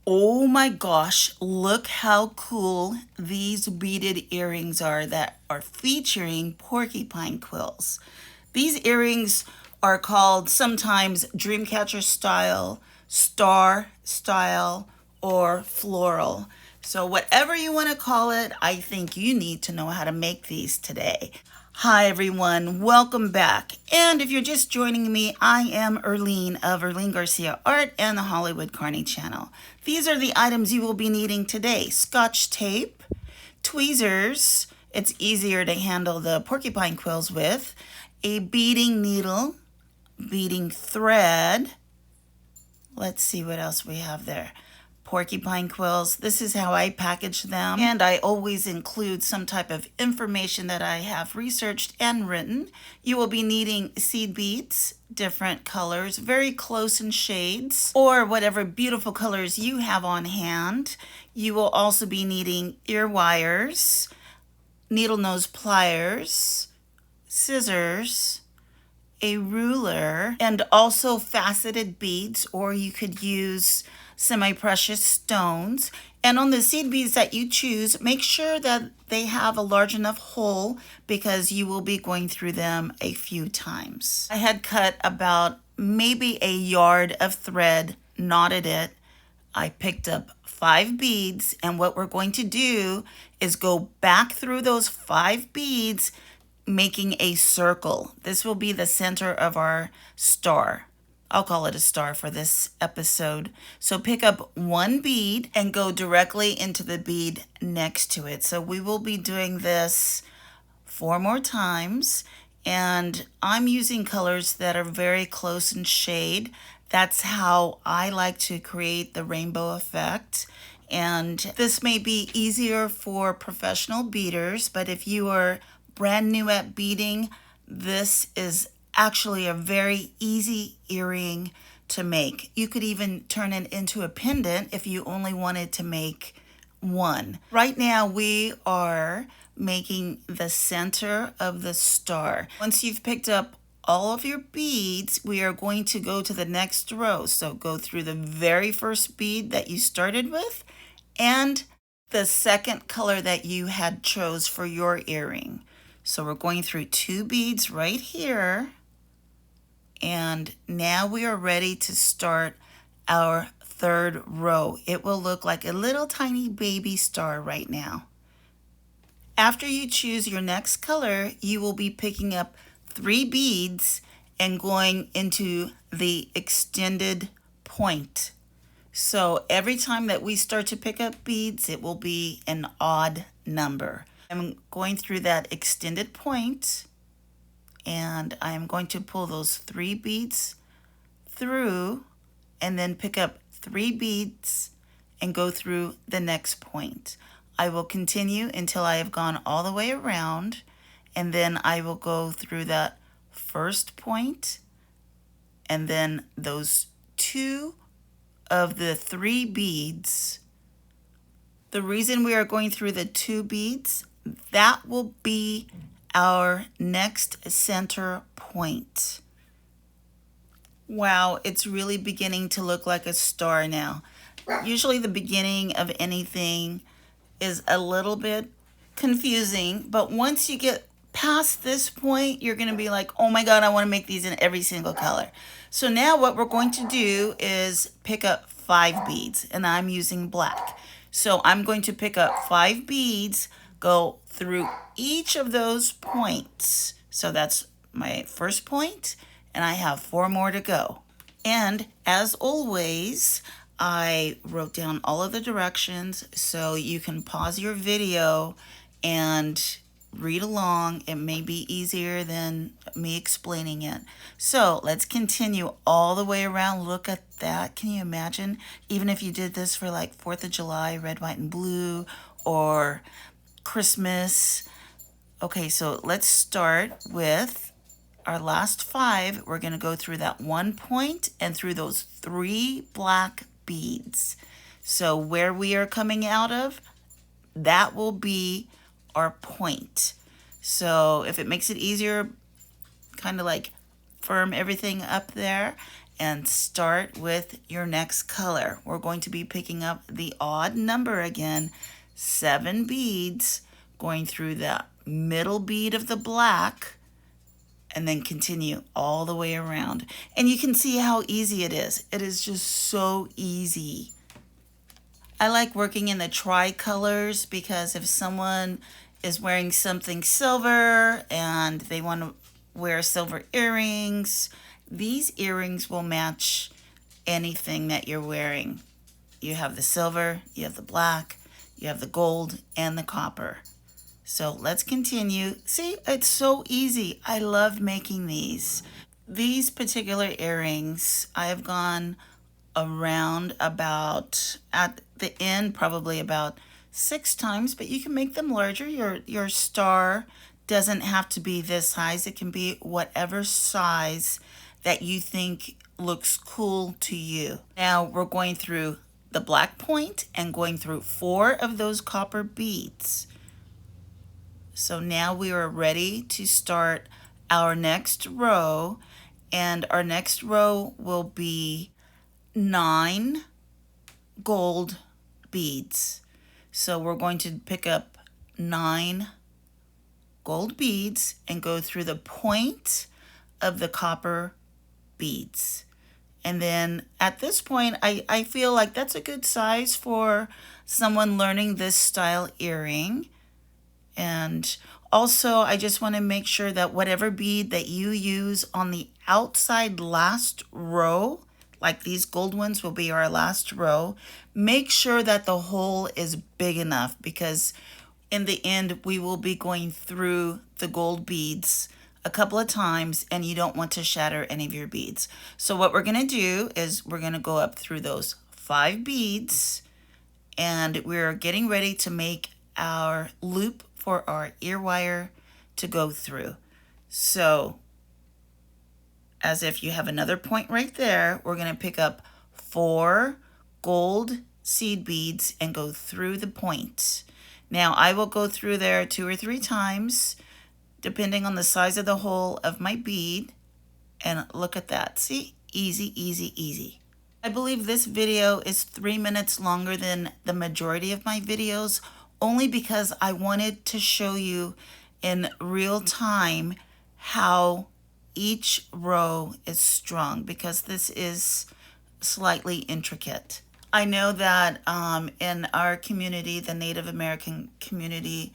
Oh my gosh, look how cool these beaded earrings are that are featuring porcupine quills. These earrings are called sometimes dreamcatcher style, star style, or floral. So whatever you want to call it, I think you need to know how to make these today. Hi everyone, welcome back. And if you're just joining me, I am Erlene of Erlene Garcia Art and the Hollywood Carney channel. These are the items you will be needing today. Scotch tape, tweezers, it's easier to handle the porcupine quills with, a beading needle, beading thread. Let's see what else we have there. Porcupine quills. This is how I package them. And I always include some type of information that I have researched and written. You will be needing seed beads, different colors, very close in shades, or whatever beautiful colors you have on hand. You will also be needing ear wires, needle nose pliers, scissors, a ruler, and also faceted beads, or you could use semi-precious stones. And on the seed beads that you choose, make sure that they have a large enough hole because you will be going through them a few times. I had cut about maybe a yard of thread, knotted it. I picked up 5 beads, and what we're going to do is go back through those 5 beads, making a circle. This will be the center of our star. I'll call it a star for this episode. So pick up 1 bead and go directly into the bead next to it. So we will be doing this 4 more times, and I'm using colors that are very close in shade. That's how I like to create the rainbow effect. And this may be easier for professional beaders, but if you are brand new at beading, this is actually a very easy earring to make. You could even turn it into a pendant if you only wanted to make one. Right now we are making the center of the star. Once you've picked up all of your beads, we are going to go to the next row. So go through the very first bead that you started with and the second color that you had chose for your earring. So we're going through 2 beads right here. And now we are ready to start our 3rd row. It will look like a little tiny baby star right now. After you choose your next color, you will be picking up 3 beads and going into the extended point. So every time that we start to pick up beads, it will be an odd number. I'm going through that extended point, and I'm going to pull those 3 beads through and then pick up 3 beads and go through the next point. I will continue until I have gone all the way around, and then I will go through that first point and then those 2 of the 3 beads. The reason we are going through the 2 beads, that will be our next center point. Wow, it's really beginning to look like a star now. Usually the beginning of anything is a little bit confusing, but once you get past this point, you're going to be like, oh my God, I want to make these in every single color. So now what we're going to do is pick up 5 beads, and I'm using black. So I'm going to pick up 5 beads, go through each of those points. So that's my first point, and I have 4 more to go. And as always, I wrote down all of the directions so you can pause your video and read along. It may be easier than me explaining it. So let's continue all the way around. Look at that. Can you imagine? Even if you did this for like 4th of July, red, white, and blue, or Christmas. Okay, so let's start with our last 5. We're going to go through that 1 point and through those 3 black beads. So where we are coming out of, that will be our point. So if it makes it easier, kind of like firm everything up there. and start with your next color. We're going to be picking up the odd number again, 7 beads, going through the middle bead of the black, and then continue all the way around. And you can see how easy it is. It is just so easy. I like working in the tricolors because if someone is wearing something silver and they want to wear silver earrings, these earrings will match anything that you're wearing. You have the silver, you have the black, you have the gold, and the copper. So let's continue. See, it's so easy. I love making these. These particular earrings, I have gone around about, at the end, probably about 6 times, but you can make them larger. Your star doesn't have to be this size. It can be whatever size that you think looks cool to you. Now we're going through the black point and going through 4 of those copper beads. So now we are ready to start our next row, and our next row will be 9 gold beads. So we're going to pick up 9 gold beads and go through the point of the copper beads. And then at this point, I feel like that's a good size for someone learning this style earring. And also, I just want to make sure that whatever bead that you use on the outside last row, like these gold ones will be our last row, make sure that the hole is big enough, because in the end, we will be going through the gold beads a couple of times and you don't want to shatter any of your beads. So what we're going to do is we're going to go up through those 5 beads, and we're getting ready to make our loop for our ear wire to go through. So as if you have another point right there, we're going to pick up 4 gold seed beads and go through the point. Now I will go through there 2 or 3 times depending on the size of the hole of my bead, and look at that. See, easy, easy, easy. I believe this video is 3 minutes longer than the majority of my videos, only because I wanted to show you in real time how each row is strung, because this is slightly intricate. I know that in our community, the Native American community,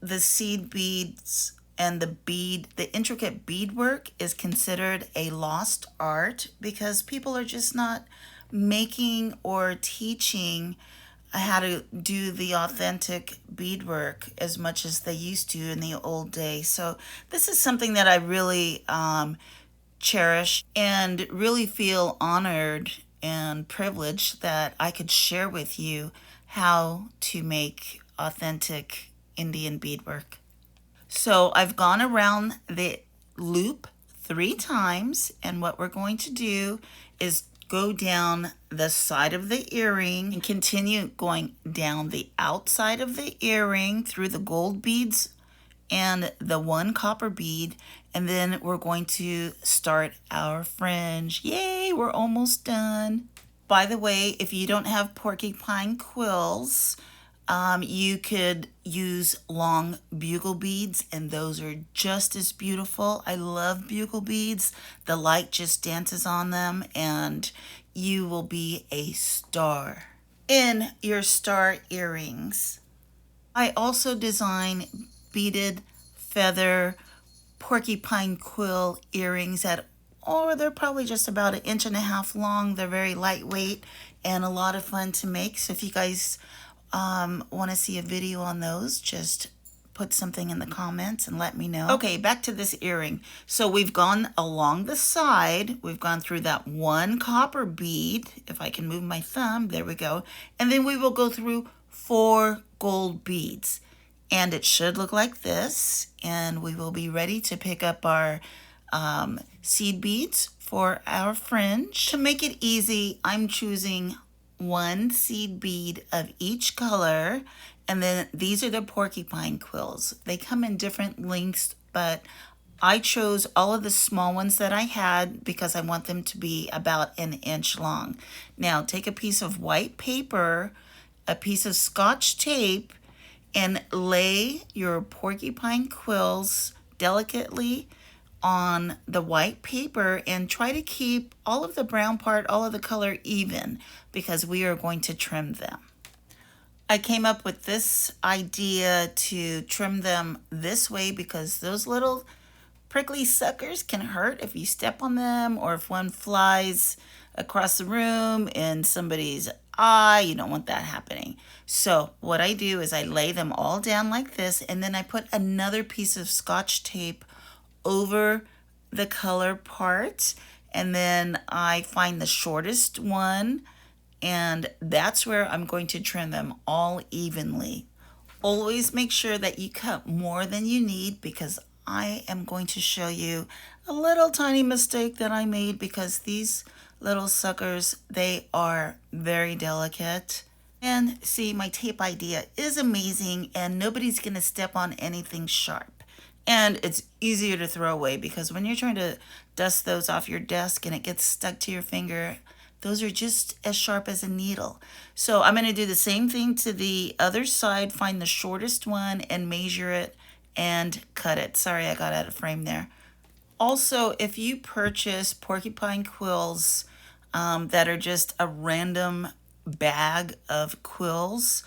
the seed beads and the intricate beadwork is considered a lost art, because people are just not making or teaching how to do the authentic beadwork as much as they used to in the old days. So this is something that I really cherish and really feel honored and privileged that I could share with you how to make authentic Indian beadwork. So I've gone around the loop 3 times, and what we're going to do is go down the side of the earring and continue going down the outside of the earring through the gold beads and the 1 copper bead, and then we're going to start our fringe. Yay, we're almost done. By the way, if you don't have porcupine quills, you could use long bugle beads, and those are just as beautiful. I love bugle beads. The light just dances on them, and you will be a star in your star earrings. I also design beaded feather porcupine quill earrings they're probably just about 1.5 inches long. They're very lightweight and a lot of fun to make. So if you guys want to see a video on those, just put something in the comments and let me know. Okay, back to this earring. So we've gone along the side. We've gone through that 1 copper bead. If I can move my thumb, there we go. And then we will go through 4 gold beads. And it should look like this. And we will be ready to pick up our seed beads for our fringe. To make it easy, I'm choosing 1 seed bead of each color, and then these are the porcupine quills. They come in different lengths, but I chose all of the small ones that I had because I want them to be about an inch long. Now take a piece of white paper, a piece of Scotch tape, and lay your porcupine quills delicately on the white paper and try to keep all of the brown part, all of the color even, because we are going to trim them. I came up with this idea to trim them this way because those little prickly suckers can hurt if you step on them, or if one flies across the room in somebody's eye. You don't want that happening. So what I do is I lay them all down like this, and then I put another piece of Scotch tape over the color part, and then I find the shortest one, and that's where I'm going to trim them all evenly. Always make sure that you cut more than you need, because I am going to show you a little tiny mistake that I made, because these little suckers, they are very delicate. And see, my tape idea is amazing, and nobody's gonna step on anything sharp. And it's easier to throw away, because when you're trying to dust those off your desk and it gets stuck to your finger, those are just as sharp as a needle. So I'm going to do the same thing to the other side, find the shortest one and measure it and cut it. Sorry, I got out of frame there. Also, if you purchase porcupine quills that are just a random bag of quills,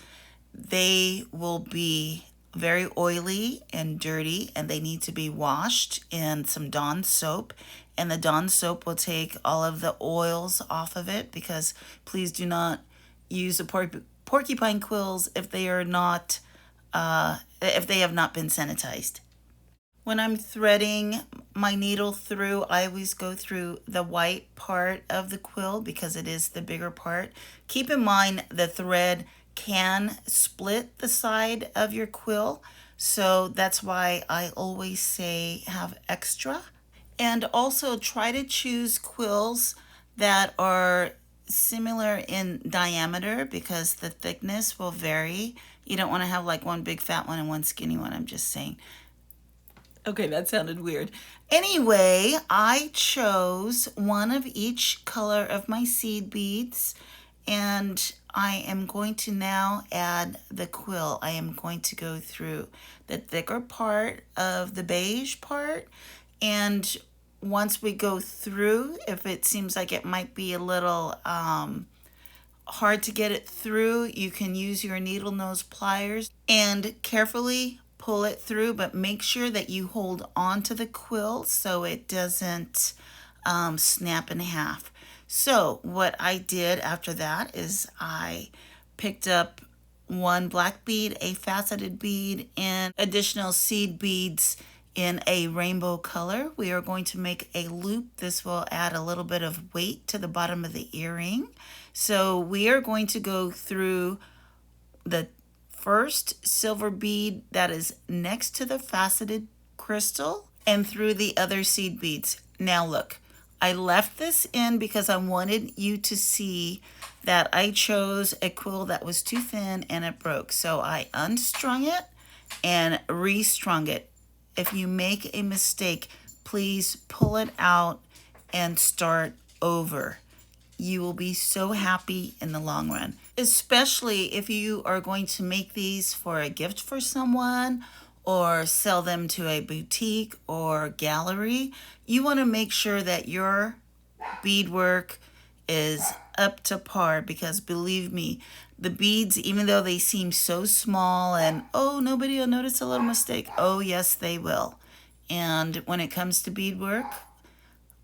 they will be very oily and dirty, and they need to be washed in some Dawn soap, and the Dawn soap will take all of the oils off of it, because please do not use the porcupine quills if they are not if they have not been sanitized. When I'm threading my needle through, I always go through the white part of the quill because it is the bigger part. Keep in mind the thread can split the side of your quill, so that's why I always say have extra. And also try to choose quills that are similar in diameter, because the thickness will vary. You don't want to have like one big fat one and one skinny one, I'm just saying. Okay, that sounded weird. Anyway, I chose one of each color of my seed beads, and I am going to now add the quill. I am going to go through the thicker part of the beige part, and once we go through, if it seems like it might be a little hard to get it through, you can use your needle nose pliers and carefully pull it through, but make sure that you hold on to the quill so it doesn't snap in half. So what I did after that is I picked up one black bead, a faceted bead, and additional seed beads in a rainbow color. We are going to make a loop. This will add a little bit of weight to the bottom of the earring. So we are going to go through the first silver bead that is next to the faceted crystal and through the other seed beads. Now look, I left this in because I wanted you to see that I chose a quill that was too thin and it broke. So I unstrung it and restrung it. If you make a mistake, please pull it out and start over. You will be so happy in the long run, especially if you are going to make these for a gift for someone or sell them to a boutique or gallery. You want to make sure that your beadwork is up to par, because believe me, the beads, even though they seem so small and oh, nobody will notice a little mistake, oh yes they will. And when it comes to beadwork,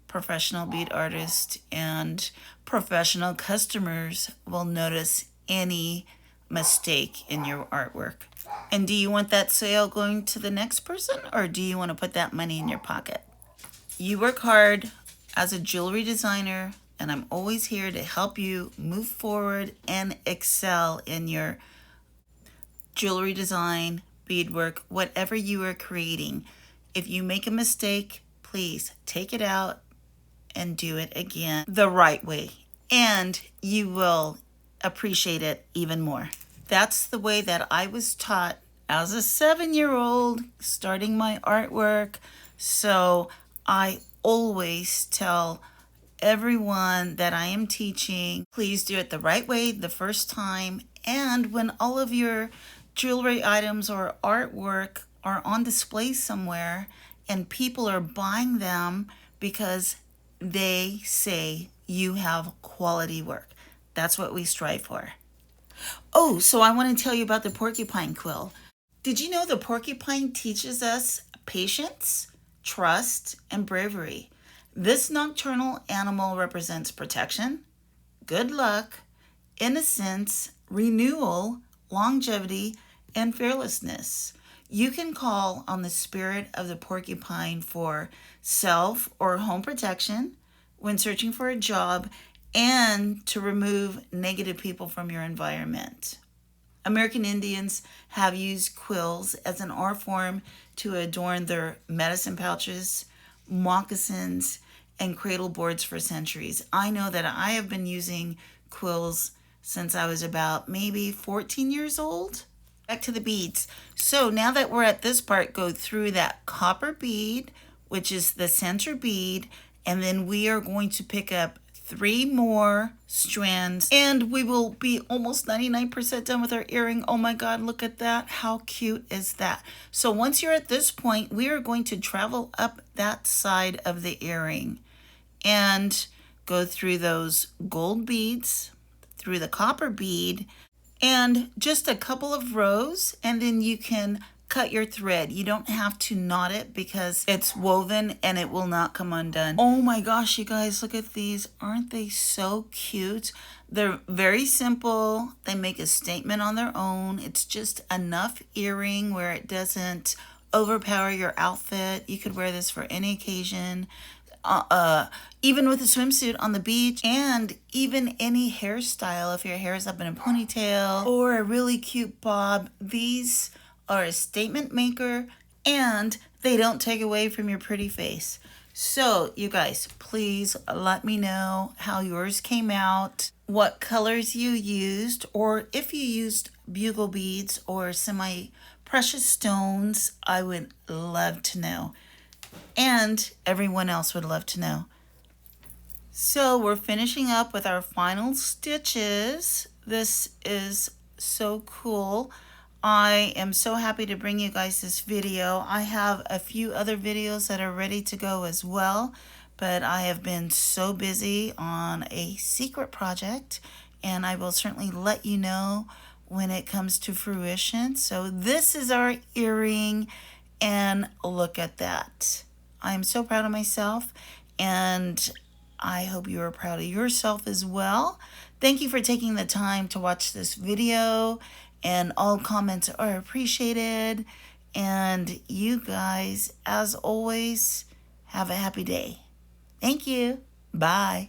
professional bead artists and professional customers will notice any mistake in your artwork. And do you want that sale going to the next person, or do you want to put that money in your pocket? You work hard as a jewelry designer, and I'm always here to help you move forward and excel in your jewelry design, beadwork, whatever you are creating. If you make a mistake, please take it out and do it again the right way, and you will appreciate it even more. That's the way that I was taught as a 7-year-old starting my artwork, So I always tell everyone that I am teaching, please do it the right way the first time. And when all of your jewelry items or artwork are on display somewhere and people are buying them because they say you have quality work, that's what we strive for. Oh, so I want to tell you about the porcupine quill. Did you know the porcupine teaches us patience, trust, and bravery? This nocturnal animal represents protection, good luck, innocence, renewal, longevity, and fearlessness. You can call on the spirit of the porcupine for self or home protection when searching for a job and to remove negative people from your environment. American Indians have used quills as an art form to adorn their medicine pouches, moccasins, and cradle boards for centuries. I know that I have been using quills since I was about maybe 14 years old. Back to the beads. So now that we're at this part, go through that copper bead, which is the center bead, and then we are going to pick up 3 more strands and we will be almost 99% done with our earring. Oh my God, look at that. How cute is that? So once you're at this point, we are going to travel up that side of the earring and go through those gold beads, through the copper bead, and just a couple of rows, and then you can cut your thread. You don't have to knot it because it's woven and it will not come undone. Oh my gosh, you guys, look at these. Aren't they so cute? They're very simple. They make a statement on their own. It's just enough earring where it doesn't overpower your outfit. You could wear this for any occasion. Even with a swimsuit on the beach, and even any hairstyle. If your hair is up in a ponytail or a really cute bob, these are a statement maker and they don't take away from your pretty face. So you guys, please let me know how yours came out, what colors you used, or if you used bugle beads or semi precious stones. I would love to know, and everyone else would love to know. So we're finishing up with our final stitches. This is so cool. I am so happy to bring you guys this video. I have a few other videos that are ready to go as well, but I have been so busy on a secret project, and I will certainly let you know when it comes to fruition. So this is our earring, and look at that. I am so proud of myself, and I hope you are proud of yourself as well. Thank you for taking the time to watch this video, and all comments are appreciated. And you guys, as always, have a happy day. Thank you. Bye.